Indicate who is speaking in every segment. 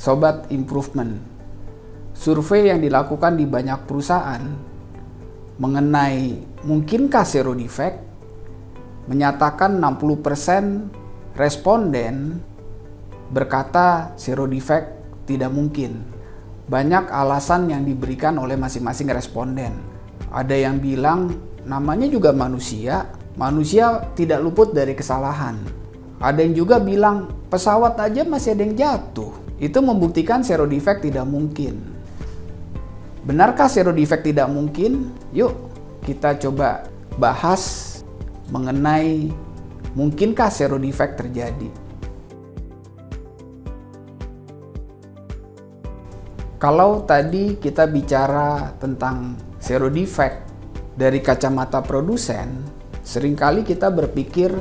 Speaker 1: Sobat Improvement, survei yang dilakukan di banyak perusahaan mengenai mungkinkah zero defect menyatakan 60% responden berkata zero defect tidak mungkin. Banyak alasan yang diberikan oleh masing-masing responden. Ada yang bilang namanya juga manusia tidak luput dari kesalahan. Ada yang juga bilang pesawat aja masih ada yang jatuh. Itu membuktikan zero defect tidak mungkin. Benarkah zero defect tidak mungkin? Yuk kita coba bahas mengenai mungkinkah zero defect terjadi. Kalau tadi kita bicara tentang zero defect dari kacamata produsen, seringkali kita berpikir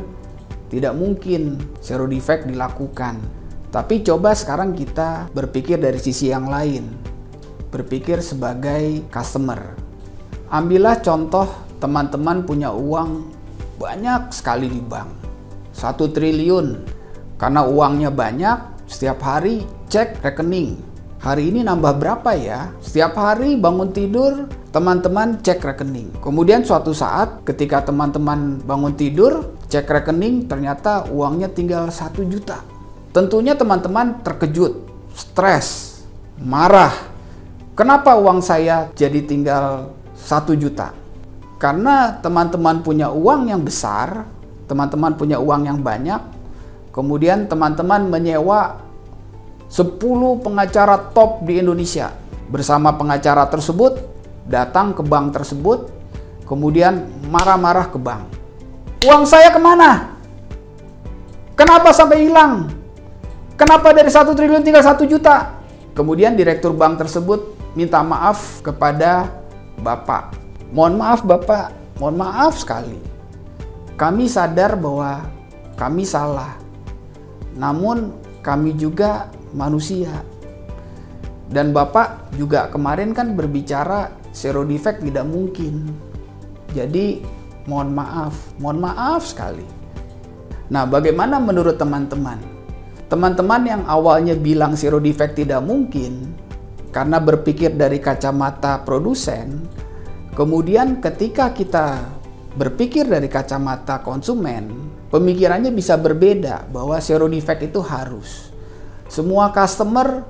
Speaker 1: tidak mungkin zero defect dilakukan. Tapi coba sekarang kita berpikir dari sisi yang lain. Berpikir sebagai customer. Ambillah contoh teman-teman punya uang banyak sekali di bank. 1 triliun. Karena uangnya banyak, setiap hari cek rekening. Hari ini nambah berapa ya? Setiap hari bangun tidur, teman-teman cek rekening. Kemudian suatu saat ketika teman-teman bangun tidur, cek rekening ternyata uangnya tinggal 1 juta. Tentunya teman-teman terkejut, stres, marah. Kenapa uang saya jadi tinggal 1 juta? Karena teman-teman punya uang yang besar, teman-teman punya uang yang banyak, kemudian teman-teman menyewa 10 pengacara top di Indonesia. Bersama pengacara tersebut, datang ke bank tersebut, kemudian marah-marah ke bank. Uang saya kemana? Kenapa sampai hilang? Kenapa dari 1 triliun tinggal 1 juta? Kemudian direktur bank tersebut minta maaf kepada Bapak. Mohon maaf Bapak, mohon maaf sekali. Kami sadar bahwa kami salah. Namun kami juga manusia. Dan Bapak juga kemarin kan berbicara zero defect tidak mungkin. Jadi mohon maaf sekali. Nah, bagaimana menurut teman-teman? Teman-teman yang awalnya bilang zero defect tidak mungkin karena berpikir dari kacamata produsen, kemudian ketika kita berpikir dari kacamata konsumen, pemikirannya bisa berbeda bahwa zero defect itu harus. Semua customer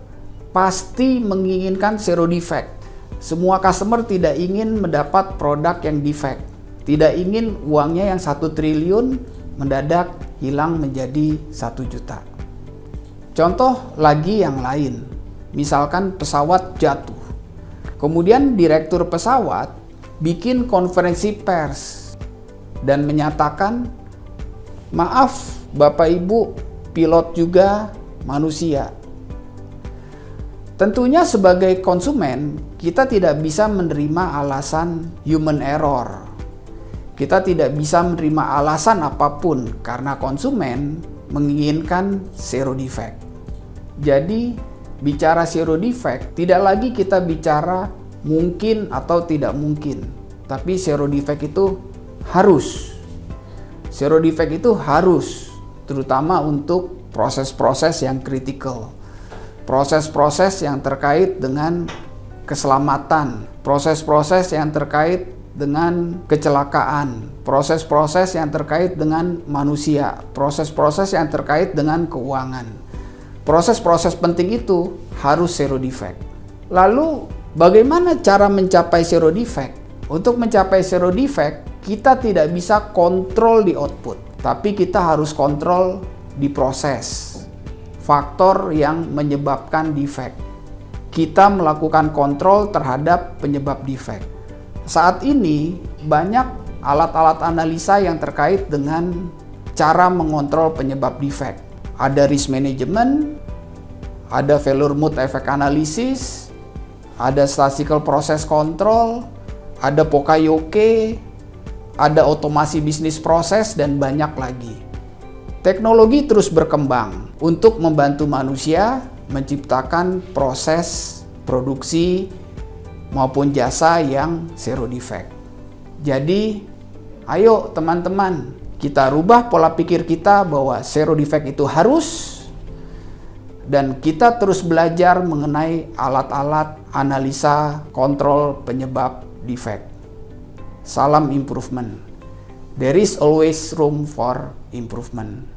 Speaker 1: pasti menginginkan zero defect. Semua customer tidak ingin mendapat produk yang defect. Tidak ingin uangnya yang 1 triliun mendadak hilang menjadi 1 juta. Contoh lagi yang lain. Misalkan pesawat jatuh. Kemudian direktur pesawat bikin konferensi pers dan menyatakan, maaf Bapak Ibu, pilot juga manusia. Tentunya sebagai konsumen, kita tidak bisa menerima alasan human error. Kita tidak bisa menerima alasan apapun karena konsumen menginginkan zero defect. Jadi, bicara zero defect, tidak lagi kita bicara mungkin atau tidak mungkin. Tapi zero defect itu harus. Zero defect itu harus, terutama untuk proses-proses yang kritikal. Proses-proses yang terkait dengan keselamatan, proses-proses yang terkait dengan kecelakaan, proses-proses yang terkait dengan manusia, proses-proses yang terkait dengan keuangan. Proses-proses penting itu harus zero defect. Lalu, bagaimana cara mencapai zero defect? Untuk mencapai zero defect, kita tidak bisa kontrol di output, tapi kita harus kontrol di proses. Faktor yang menyebabkan defect. Kita melakukan kontrol terhadap penyebab defect. Saat ini banyak alat-alat analisa yang terkait dengan cara mengontrol penyebab defect. Ada risk management, ada failure mode effect analysis, ada statistical process control, ada Pokayoke, ada otomasi bisnis proses, dan banyak lagi. Teknologi terus berkembang untuk membantu manusia menciptakan proses produksi maupun jasa yang zero defect. Jadi, ayo teman-teman, kita rubah pola pikir kita bahwa zero defect itu harus, dan kita terus belajar mengenai alat-alat analisa kontrol penyebab defect. Salam improvement. There is always room for improvement.